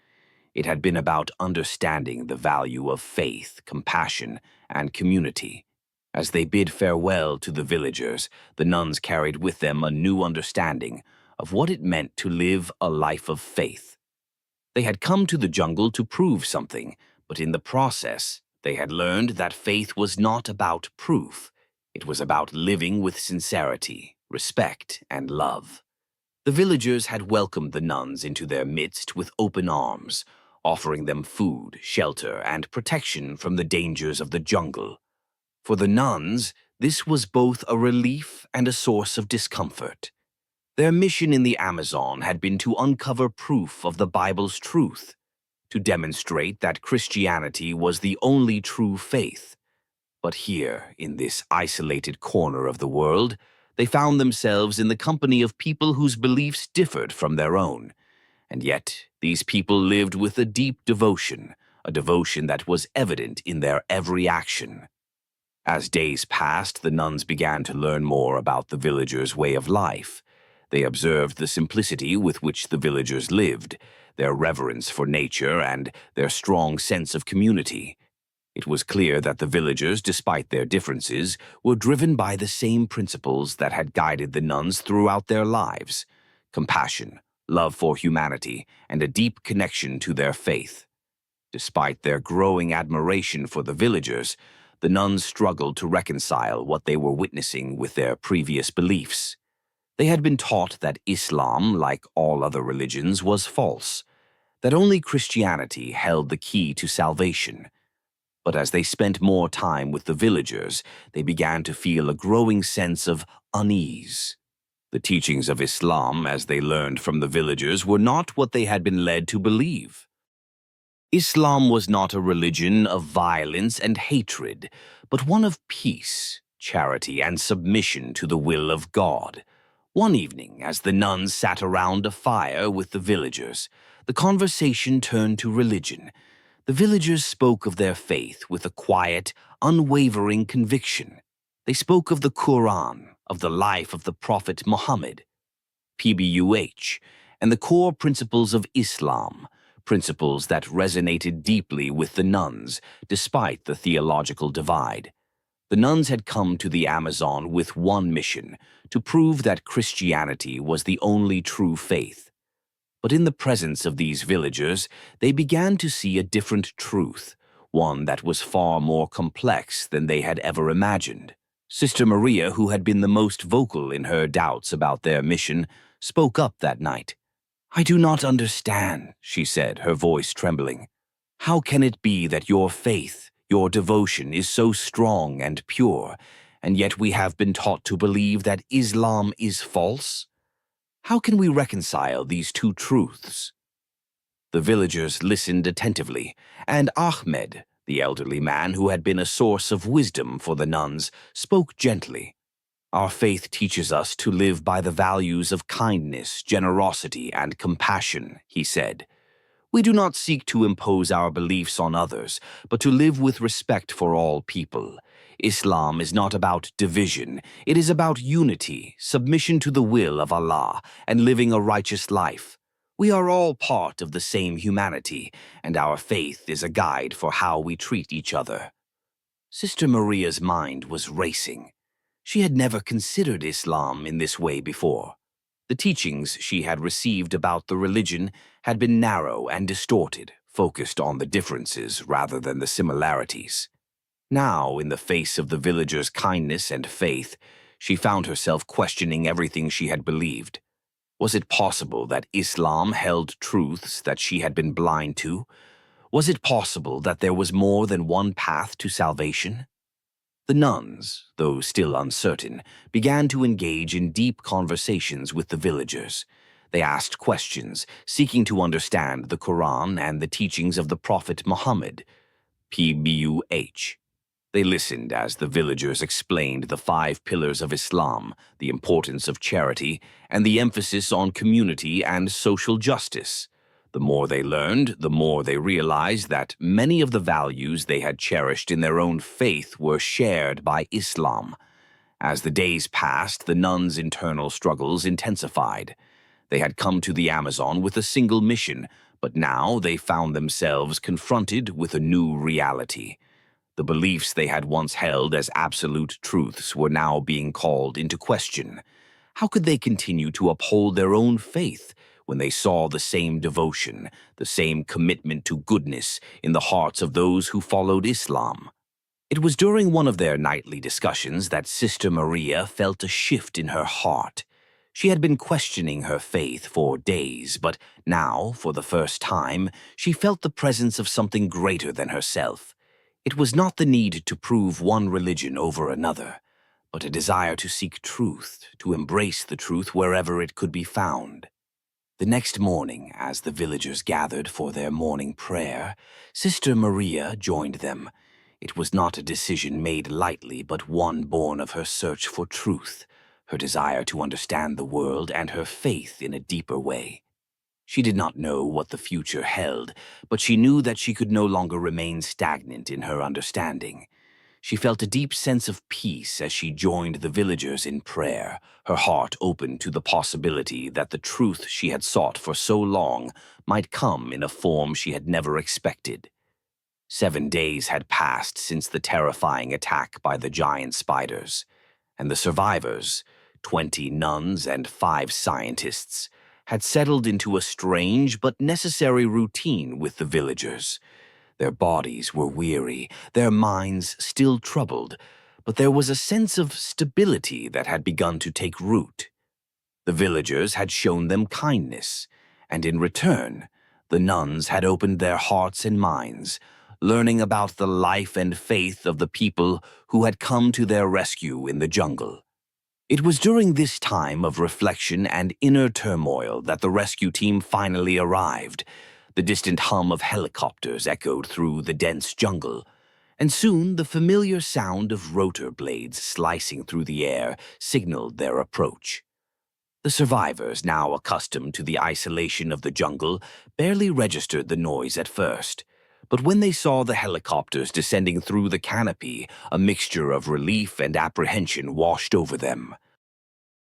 A: It had been about understanding the value of faith, compassion, and community. As they bid farewell to the villagers, the nuns carried with them a new understanding of what it meant to live a life of faith. They had come to the jungle to prove something, but in the process, they had learned that faith was not about proof. It was about living with sincerity, respect, and love. The villagers had welcomed the nuns into their midst with open arms, offering them food, shelter, and protection from the dangers of the jungle. For the nuns, this was both a relief and a source of discomfort. Their mission in the Amazon had been to uncover proof of the Bible's truth, to demonstrate that Christianity was the only true faith. But here, in this isolated corner of the world, they found themselves in the company of people whose beliefs differed from their own. And yet, these people lived with a deep devotion, a devotion that was evident in their every action. As days passed, the nuns began to learn more about the villagers' way of life. They observed the simplicity with which the villagers lived, their reverence for nature, and their strong sense of community. It was clear that the villagers, despite their differences, were driven by the same principles that had guided the nuns throughout their lives: compassion, love for humanity, and a deep connection to their faith. Despite their growing admiration for the villagers, the nuns struggled to reconcile what they were witnessing with their previous beliefs. They had been taught that Islam, like all other religions, was false, that only Christianity held the key to salvation. But as they spent more time with the villagers, they began to feel a growing sense of unease. The teachings of Islam, as they learned from the villagers, were not what they had been led to believe. Islam was not a religion of violence and hatred, but one of peace, charity, and submission to the will of God. One evening, as the nuns sat around a fire with the villagers, the conversation turned to religion. The villagers spoke of their faith with a quiet, unwavering conviction. They spoke of the Quran, of the life of the Prophet Muhammad, PBUH, and the core principles of Islam, principles that resonated deeply with the nuns, despite the theological divide. The nuns had come to the Amazon with one mission, to prove that Christianity was the only true faith. But in the presence of these villagers, they began to see a different truth, one that was far more complex than they had ever imagined. Sister Maria, who had been the most vocal in her doubts about their mission, spoke up that night. "I do not understand," she said, her voice trembling. "How can it be that your faith, your devotion is so strong and pure, and yet we have been taught to believe that Islam is false? How can we reconcile these two truths?" The villagers listened attentively, and Ahmed, the elderly man who had been a source of wisdom for the nuns, spoke gently. "Our faith teaches us to live by the values of kindness, generosity, and compassion," he said. "We do not seek to impose our beliefs on others, but to live with respect for all people. Islam is not about division. It is about unity, submission to the will of Allah, and living a righteous life. We are all part of the same humanity, and our faith is a guide for how we treat each other." Sister Maria's mind was racing. She had never considered Islam in this way before. The teachings she had received about the religion had been narrow and distorted, focused on the differences rather than the similarities. Now, in the face of the villagers' kindness and faith, she found herself questioning everything she had believed. Was it possible that Islam held truths that she had been blind to? Was it possible that there was more than one path to salvation? The nuns, though still uncertain, began to engage in deep conversations with the villagers. They asked questions, seeking to understand the Quran and the teachings of the Prophet Muhammad. PBUH. They listened as the villagers explained the 5 pillars of Islam, the importance of charity, and the emphasis on community and social justice. The more they learned, the more they realized that many of the values they had cherished in their own faith were shared by Islam. As the days passed, the nuns' internal struggles intensified. They had come to the Amazon with a single mission, but now they found themselves confronted with a new reality. The beliefs they had once held as absolute truths were now being called into question. How could they continue to uphold their own faith when they saw the same devotion, the same commitment to goodness in the hearts of those who followed Islam? It was during one of their nightly discussions that Sister Maria felt a shift in her heart. She had been questioning her faith for days, but now, for the first time, she felt the presence of something greater than herself. It was not the need to prove one religion over another, but a desire to seek truth, to embrace the truth wherever it could be found. The next morning, as the villagers gathered for their morning prayer, Sister Maria joined them. It was not a decision made lightly, but one born of her search for truth, her desire to understand the world and her faith in a deeper way. She did not know what the future held, but she knew that she could no longer remain stagnant in her understanding. She felt a deep sense of peace as she joined the villagers in prayer, her heart open to the possibility that the truth she had sought for so long might come in a form she had never expected. 7 days had passed since the terrifying attack by the giant spiders, and the survivors, 20 nuns and 5 scientists, had settled into a strange but necessary routine with the villagers. Their bodies were weary, their minds still troubled, but there was a sense of stability that had begun to take root. The villagers had shown them kindness, and in return, the nuns had opened their hearts and minds, learning about the life and faith of the people who had come to their rescue in the jungle. It was during this time of reflection and inner turmoil that the rescue team finally arrived. The distant hum of helicopters echoed through the dense jungle, and soon the familiar sound of rotor blades slicing through the air signaled their approach. The survivors, now accustomed to the isolation of the jungle, barely registered the noise at first. But when they saw the helicopters descending through the canopy, a mixture of relief and apprehension washed over them.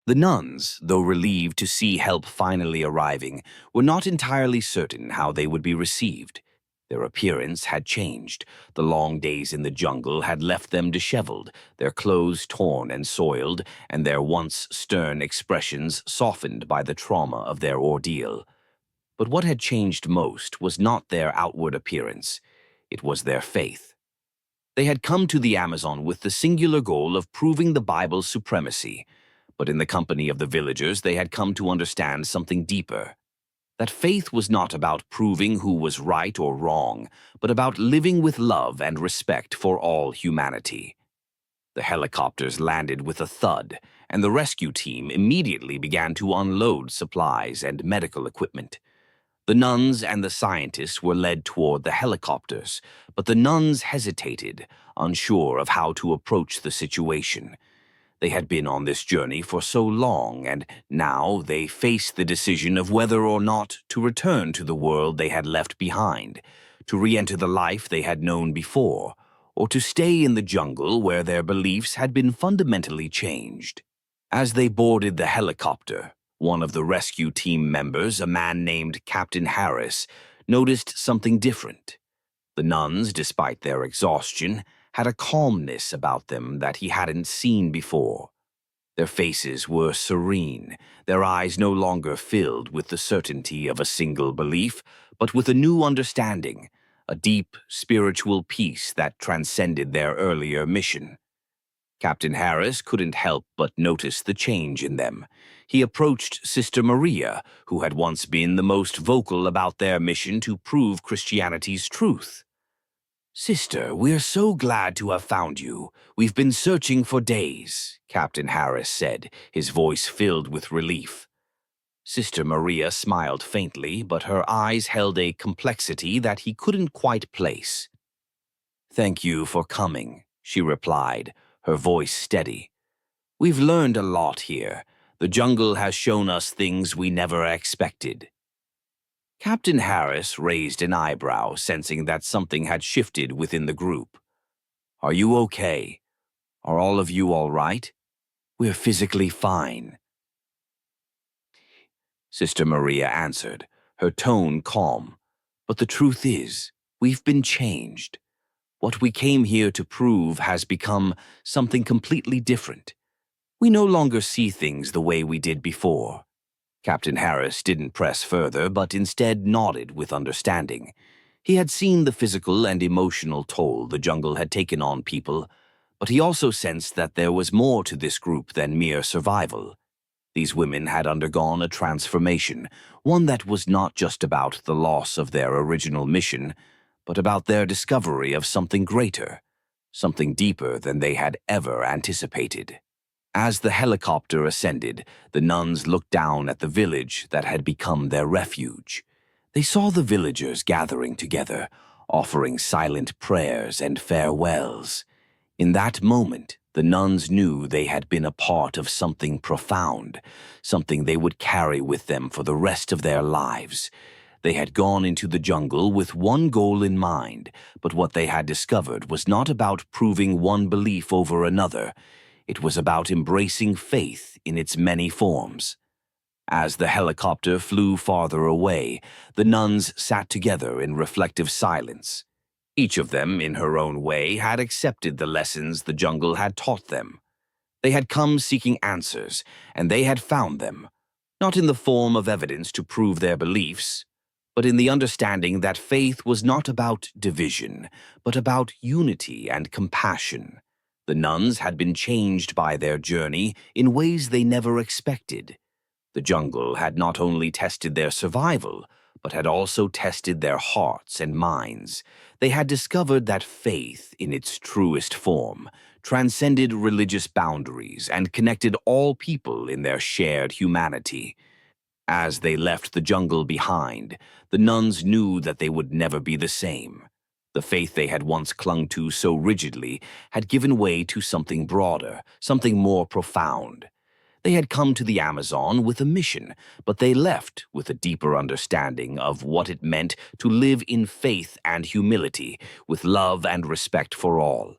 A: The nuns, though relieved to see help finally arriving, were not entirely certain how they would be received. Their appearance had changed. The long days in the jungle had left them disheveled, their clothes torn and soiled, and their once stern expressions softened by the trauma of their ordeal. But what had changed most was not their outward appearance. It was their faith. They had come to the Amazon with the singular goal of proving the Bible's supremacy, but in the company of the villagers they had come to understand something deeper. That faith was not about proving who was right or wrong, but about living with love and respect for all humanity. The helicopters landed with a thud, and the rescue team immediately began to unload supplies and medical equipment. The nuns and the scientists were led toward the helicopters, but the nuns hesitated, unsure of how to approach the situation. They had been on this journey for so long, and now they faced the decision of whether or not to return to the world they had left behind, to re-enter the life they had known before, or to stay in the jungle where their beliefs had been fundamentally changed. As they boarded the helicopter, one of the rescue team members, a man named Captain Harris, noticed something different. The nuns, despite their exhaustion, had a calmness about them that he hadn't seen before. Their faces were serene, their eyes no longer filled with the certainty of a single belief, but with a new understanding, a deep spiritual peace that transcended their earlier mission. Captain Harris couldn't help but notice the change in them. He approached Sister Maria, who had once been the most vocal about their mission to prove Christianity's truth. "Sister, we're so glad to have found you. We've been searching for days," Captain Harris said, his voice filled with relief. Sister Maria smiled faintly, but her eyes held a complexity that he couldn't quite place. "Thank you for coming," she replied, her voice steady. "We've learned a lot here. The jungle has shown us things we never expected." Captain Harris raised an eyebrow, sensing that something had shifted within the group. "Are you okay? Are all of you all right?" "We're physically fine," Sister Maria answered, her tone calm. "But the truth is, we've been changed. What we came here to prove has become something completely different. We no longer see things the way we did before." Captain Harris didn't press further, but instead nodded with understanding. He had seen the physical and emotional toll the jungle had taken on people, but he also sensed that there was more to this group than mere survival. These women had undergone a transformation, one that was not just about the loss of their original mission, but about their discovery of something greater, something deeper than they had ever anticipated. As the helicopter ascended, the nuns looked down at the village that had become their refuge. They saw the villagers gathering together, offering silent prayers and farewells. In that moment, the nuns knew they had been a part of something profound, something they would carry with them for the rest of their lives. They had gone into the jungle with one goal in mind, but what they had discovered was not about proving one belief over another. It was about embracing faith in its many forms. As the helicopter flew farther away, the nuns sat together in reflective silence. Each of them, in her own way, had accepted the lessons the jungle had taught them. They had come seeking answers, and they had found them, not in the form of evidence to prove their beliefs, but in the understanding that faith was not about division, but about unity and compassion. The nuns had been changed by their journey in ways they never expected. The jungle had not only tested their survival, but had also tested their hearts and minds. They had discovered that faith, in its truest form, transcended religious boundaries and connected all people in their shared humanity. As they left the jungle behind, the nuns knew that they would never be the same. The faith they had once clung to so rigidly had given way to something broader, something more profound. They had come to the Amazon with a mission, but they left with a deeper understanding of what it meant to live in faith and humility, with love and respect for all.